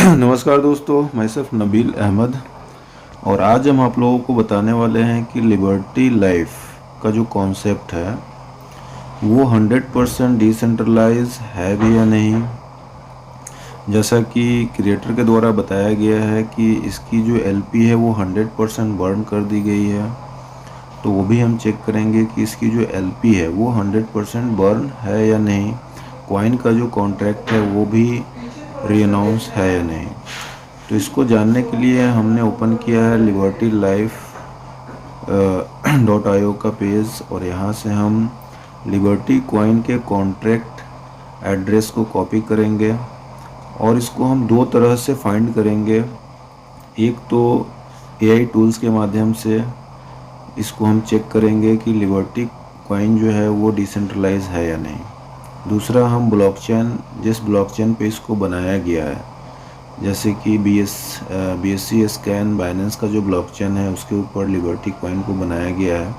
नमस्कार दोस्तों, मैं सिर्फ नबील अहमद। और आज हम आप लोगों को बताने वाले हैं कि लिबर्टी लाइफ का जो कॉन्सेप्ट है वो 100% डिसेंट्रलाइज है भी या नहीं। जैसा कि क्रिएटर के द्वारा बताया गया है कि इसकी जो एलपी है वो 100% बर्न कर दी गई है, तो वो भी हम चेक करेंगे कि इसकी जो एलपी है वो 100% बर्न है या नहीं। कॉइन का जो कॉन्ट्रैक्ट है वो भी रीअनाउंस है या नहीं। तो इसको जानने के लिए हमने ओपन किया है लिबर्टी लाइफ .io का पेज, और यहाँ से हम लिबर्टी कॉइन के कॉन्ट्रैक्ट एड्रेस को कॉपी करेंगे और इसको हम दो तरह से फाइंड करेंगे। एक तो एआई टूल्स के माध्यम से इसको हम चेक करेंगे कि लिबर्टी कॉइन जो है वो डिसेंट्रलाइज है या नहीं। दूसरा, हम ब्लॉकचेन, जिस ब्लॉकचेन पे इसको बनाया गया है, जैसे कि BSC स्कैन बाइनेंस का जो ब्लॉकचेन है उसके ऊपर लिबर्टी कॉइन को बनाया गया है,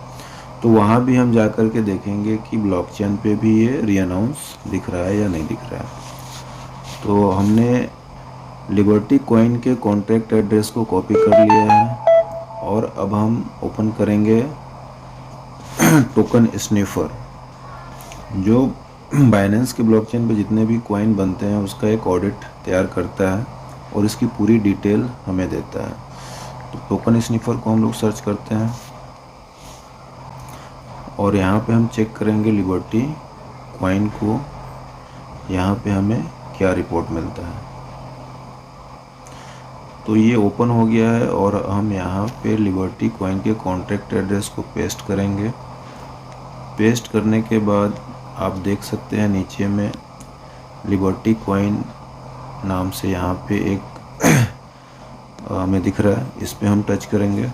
तो वहाँ भी हम जा कर के देखेंगे कि ब्लॉकचेन पे भी ये रीअनाउंस दिख रहा है या नहीं दिख रहा है। तो हमने लिबर्टी कॉइन के कॉन्ट्रैक्ट एड्रेस को कॉपी कर लिया है और अब हम ओपन करेंगे टोकन स्निफर, जो बाइनेंस के ब्लॉकचेन पे जितने भी कॉइन बनते हैं उसका एक ऑडिट तैयार करता है और इसकी पूरी डिटेल हमें देता है। तो टोकन स्निफर को हम लोग सर्च करते हैं और यहाँ पे हम चेक करेंगे लिबर्टी कॉइन को, यहाँ पे हमें क्या रिपोर्ट मिलता है। तो ये ओपन हो गया है और हम यहाँ पे लिबर्टी कॉइन के कॉन्ट्रैक्ट एड्रेस को पेस्ट करेंगे। पेस्ट करने के बाद आप देख सकते हैं नीचे में लिबर्टी कॉइन नाम से यहाँ पे एक हमें दिख रहा है, इस पे हम टच करेंगे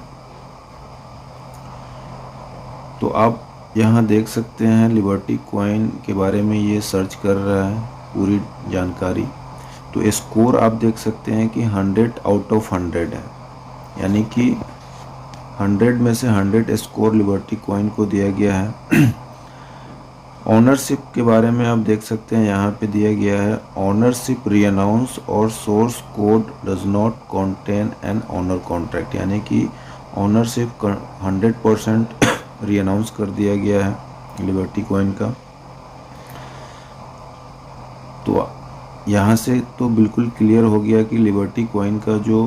तो आप यहाँ देख सकते हैं लिबर्टी कॉइन के बारे में ये सर्च कर रहा है पूरी जानकारी। तो स्कोर आप देख सकते हैं कि 100 आउट ऑफ 100 है, यानी कि 100 में से 100 स्कोर लिबर्टी कॉइन को दिया गया है। ऑनरशिप के बारे में आप देख सकते हैं, यहाँ पे दिया गया है ऑनरशिप रीअनाउंस और source code does not contain an owner contract, यानी कि ऑनरशिप 100% रीअनाउंस कर दिया गया है लिबर्टी कॉइन का। तो यहाँ से तो बिल्कुल क्लियर हो गया कि लिबर्टी कॉइन का जो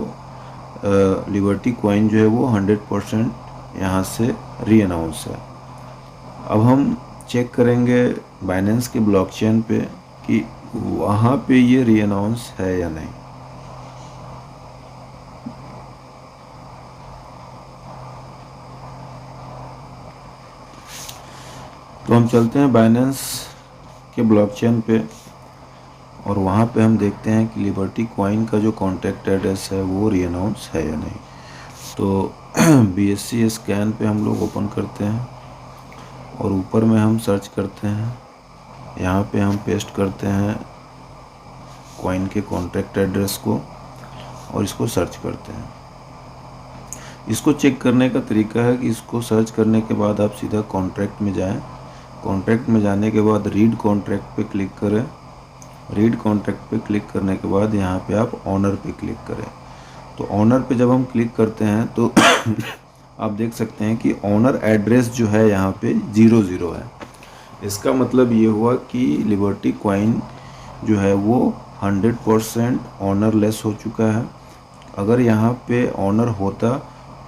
लिबर्टी कॉइन जो है वो 100% यहाँ से रीअनाउंस है। अब हम चेक करेंगे बाइनेंस के ब्लॉकचेन पे कि वहाँ पे ये रीअनाउंस है या नहीं। तो हम चलते हैं बाइनेंस के ब्लॉकचेन पे और वहाँ पे हम देखते हैं कि लिबर्टी कॉइन का जो कॉन्ट्रैक्ट एड्रेस है वो रीअनाउंस है या नहीं। तो BSC स्कैन पे हम लोग ओपन करते हैं और ऊपर में हम सर्च करते हैं, यहाँ पे हम पेस्ट करते हैं कॉइन के कॉन्ट्रैक्ट एड्रेस को और इसको सर्च करते हैं। इसको चेक करने का तरीका है कि इसको सर्च करने के बाद आप सीधा कॉन्ट्रैक्ट में जाएं। कॉन्ट्रैक्ट में जाने के बाद रीड कॉन्ट्रैक्ट पे क्लिक करें। रीड कॉन्ट्रैक्ट पे क्लिक करने के बाद यहाँ पे आप ऑनर पे क्लिक करें। तो ऑनर पे जब हम क्लिक करते हैं तो आप देख सकते हैं कि ऑनर एड्रेस जो है यहाँ पे 00 है। इसका मतलब ये हुआ कि लिबर्टी कॉइन जो है वो 100% ऑनरलेस हो चुका है। अगर यहाँ पे ऑनर होता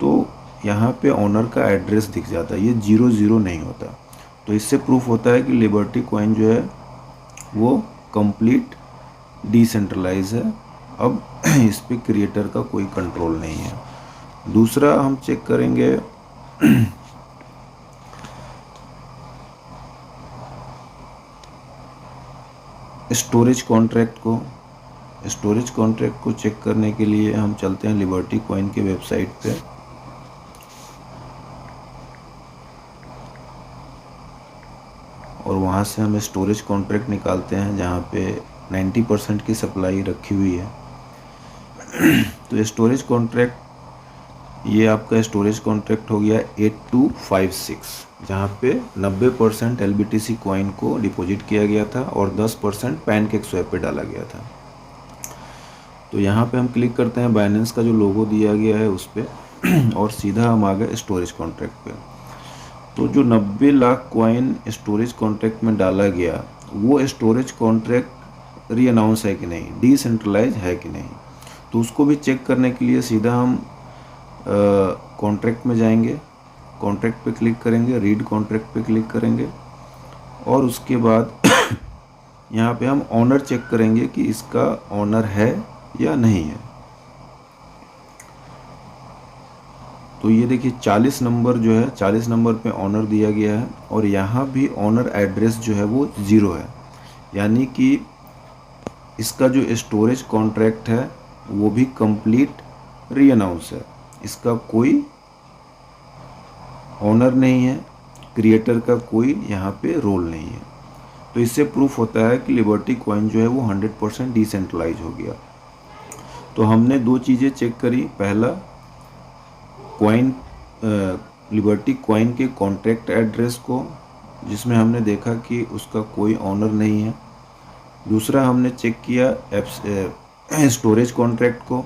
तो यहाँ पे ऑनर का एड्रेस दिख जाता, ये 00 नहीं होता। तो इससे प्रूफ होता है कि लिबर्टी कॉइन जो है वो कंप्लीट डिसेंट्रलाइज है। अब इस पे क्रिएटर का कोई कंट्रोल नहीं है। दूसरा, हम चेक करेंगे स्टोरेज कॉन्ट्रैक्ट को। स्टोरेज कॉन्ट्रैक्ट को चेक करने के लिए हम चलते हैं लिबर्टी कॉइन के वेबसाइट पे और वहाँ से हम स्टोरेज कॉन्ट्रैक्ट निकालते हैं जहाँ पे 90% की सप्लाई रखी हुई है। तो स्टोरेज कॉन्ट्रैक्ट, ये आपका स्टोरेज कॉन्ट्रैक्ट हो गया 8256, जहाँ पे 90% LBTC कॉइन को डिपॉजिट किया गया था और 10% पैनकेक स्वैप पे डाला गया था। तो यहाँ पे हम क्लिक करते हैं बाइनेंस का जो लोगो दिया गया है उस पर और सीधा हम आ गए स्टोरेज कॉन्ट्रैक्ट पे। तो जो 90 लाख कॉइन स्टोरेज कॉन्ट्रैक्ट में डाला गया वो स्टोरेज कॉन्ट्रैक्ट री अनाउंस है कि नहीं, डिसेंट्रलाइज है कि नहीं, तो उसको भी चेक करने के लिए सीधा हम कॉन्ट्रैक्ट में जाएंगे, कॉन्ट्रैक्ट पे क्लिक करेंगे, रीड कॉन्ट्रैक्ट पे क्लिक करेंगे और उसके बाद यहाँ पे हम ऑनर चेक करेंगे कि इसका ऑनर है या नहीं है। तो ये देखिए 40 नंबर जो है, 40 नंबर पे ऑनर दिया गया है और यहाँ भी ऑनर एड्रेस जो है वो 0 है, यानी कि इसका जो स्टोरेज कॉन्ट्रैक्ट है वो भी कंप्लीट री अनाउंस है, इसका कोई ऑनर नहीं है, क्रिएटर का कोई यहाँ पे रोल नहीं है। तो इससे प्रूफ होता है कि लिबर्टी कॉइन जो है वो 100% डिसेंट्रलाइज हो गया। तो हमने दो चीज़ें चेक करी, पहला कॉइन लिबर्टी कॉइन के कॉन्ट्रैक्ट एड्रेस को जिसमें हमने देखा कि उसका कोई ऑनर नहीं है, दूसरा हमने चेक किया स्टोरेज कॉन्ट्रैक्ट को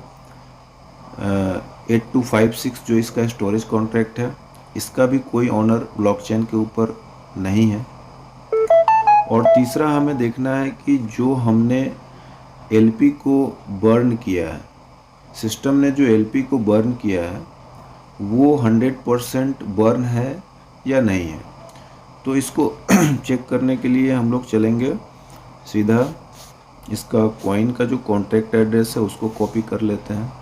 8256 जो इसका स्टोरेज कॉन्ट्रैक्ट है, इसका भी कोई ऑनर ब्लॉकचेन के ऊपर नहीं है। और तीसरा हमें देखना है कि जो हमने एलपी को बर्न किया है, सिस्टम ने जो एलपी को बर्न किया है वो 100% बर्न है या नहीं है। तो इसको चेक करने के लिए हम लोग चलेंगे सीधा इसका कॉइन का जो कॉन्ट्रैक्ट एड्रेस है उसको कॉपी कर लेते हैं।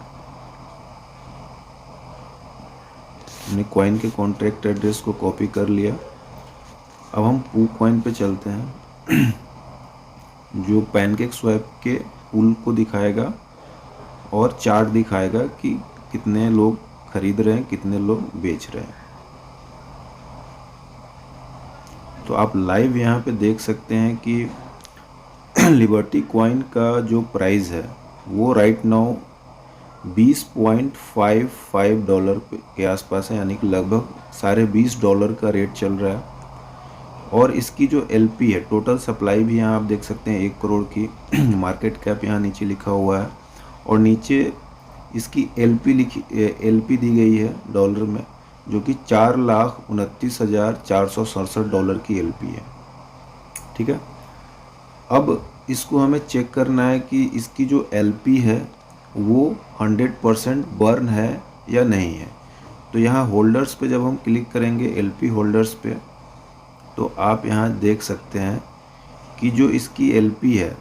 हमने कॉइन के कॉन्ट्रैक्ट एड्रेस को कॉपी कर लिया। अब हम पू कॉइन पे चलते हैं जो पैनकेक स्वैप के पुल को दिखाएगा और चार्ट दिखाएगा कि कितने लोग खरीद रहे हैं, कितने लोग बेच रहे हैं। तो आप लाइव यहाँ पे देख सकते हैं कि लिबर्टी कॉइन का जो प्राइस है वो राइट नाउ $20.55 के आसपास है, यानी कि लगभग $20.5 का रेट चल रहा है। और इसकी जो एलपी है, टोटल सप्लाई भी यहाँ आप देख सकते हैं 1 करोड़ की मार्केट कैप यहाँ नीचे लिखा हुआ है और नीचे इसकी एलपी दी गई है डॉलर में, जो कि $4,29,467 की एलपी है। ठीक है, अब इसको हमें चेक करना है कि इसकी जो एलपी है वो 100% बर्न है या नहीं है। तो यहाँ होल्डर्स पे जब हम क्लिक करेंगे एलपी होल्डर्स पे, तो आप यहाँ देख सकते हैं कि जो इसकी एलपी है,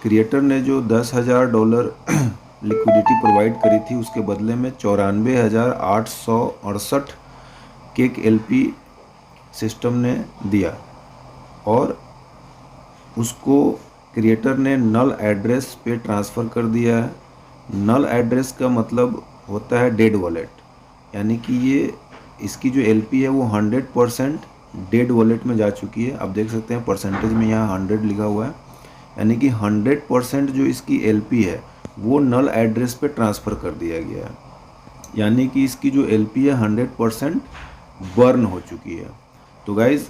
क्रिएटर ने जो $10,000 लिक्विडिटी प्रोवाइड करी थी उसके बदले में 94,868 केक एलपी सिस्टम ने दिया और उसको क्रिएटर ने नल एड्रेस पे ट्रांसफ़र कर दिया है। नल एड्रेस का मतलब होता है डेड वॉलेट, यानी कि ये इसकी जो एलपी है वो 100% डेड वॉलेट में जा चुकी है। आप देख सकते हैं परसेंटेज में यहाँ 100 लिखा हुआ है, यानी कि 100% जो इसकी एलपी है वो नल एड्रेस पे ट्रांसफ़र कर दिया गया है, यानी कि इसकी जो एलपी है 100% बर्न हो चुकी है। तो गाइज़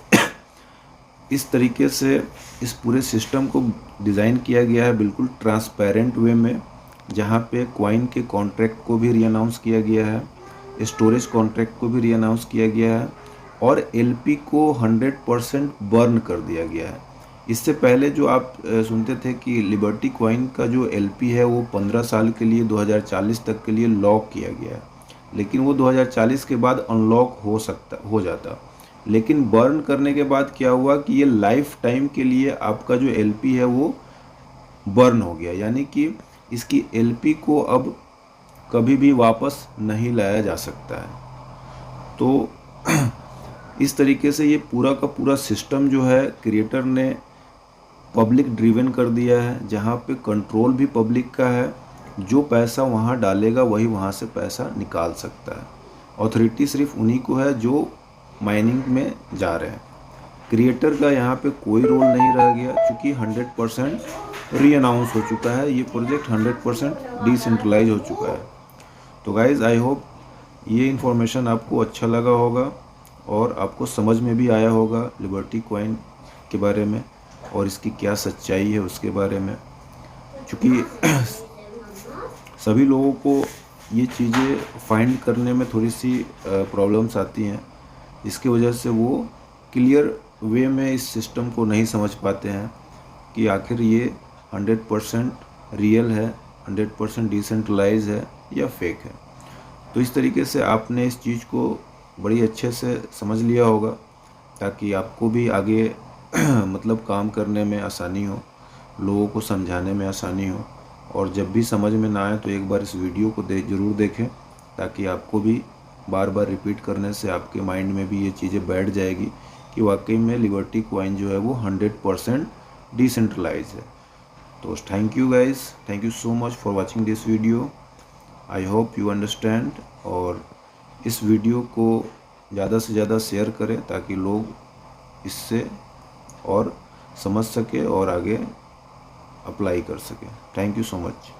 इस तरीके से इस पूरे सिस्टम को डिज़ाइन किया गया है बिल्कुल ट्रांसपेरेंट वे में, जहाँ पे कॉइन के कॉन्ट्रैक्ट को भी रीअनाउंस किया गया है, स्टोरेज कॉन्ट्रैक्ट को भी रीअनाउंस किया गया है और एलपी को 100% बर्न कर दिया गया है। इससे पहले जो आप सुनते थे कि लिबर्टी कॉइन का जो एलपी है वो 15 साल के लिए 2040 तक के लिए लॉक किया गया है, लेकिन वो 2040 के बाद अनलॉक हो जाता। लेकिन बर्न करने के बाद क्या हुआ कि ये लाइफ टाइम के लिए आपका जो एलपी है वो बर्न हो गया, यानी कि इसकी एलपी को अब कभी भी वापस नहीं लाया जा सकता है। तो इस तरीके से ये पूरा का पूरा सिस्टम जो है क्रिएटर ने पब्लिक ड्रिवन कर दिया है, जहाँ पे कंट्रोल भी पब्लिक का है, जो पैसा वहाँ डालेगा वही वहाँ से पैसा निकाल सकता है। अथॉरिटी सिर्फ उन्हीं को है जो माइनिंग में जा रहे हैं। क्रिएटर का यहाँ पे कोई रोल नहीं रह गया, क्योंकि 100% रीअनाउंस हो चुका है, ये प्रोजेक्ट 100% डिसेंट्रलाइज हो चुका है। तो गाइज़ आई होप ये इन्फॉर्मेशन आपको अच्छा लगा होगा और आपको समझ में भी आया होगा लिबर्टी कॉइन के बारे में और इसकी क्या सच्चाई है उसके बारे में। क्योंकि सभी लोगों को ये चीज़ें फाइंड करने में थोड़ी सी प्रॉब्लम्स आती हैं, इसकी वजह से वो क्लियर वे में इस सिस्टम को नहीं समझ पाते हैं कि आखिर ये 100% रियल है, 100% डिसेंट्रलाइज है या फेक है। तो इस तरीके से आपने इस चीज़ को बड़ी अच्छे से समझ लिया होगा, ताकि आपको भी आगे मतलब काम करने में आसानी हो, लोगों को समझाने में आसानी हो। और जब भी समझ में ना आए तो एक बार इस वीडियो को ज़रूर देखें, ताकि आपको भी बार बार रिपीट करने से आपके माइंड में भी ये चीज़ें बैठ जाएगी कि वाकई में लिबर्टी कॉइन जो है वो 100% डिसेंट्रलाइज है। तो thank you guys, thank you so much for watching this video. I hope you understand. और इस वीडियो को ज़्यादा से ज़्यादा शेयर करें ताकि लोग इससे और समझ सके और आगे अप्लाई कर सके। Thank you so much.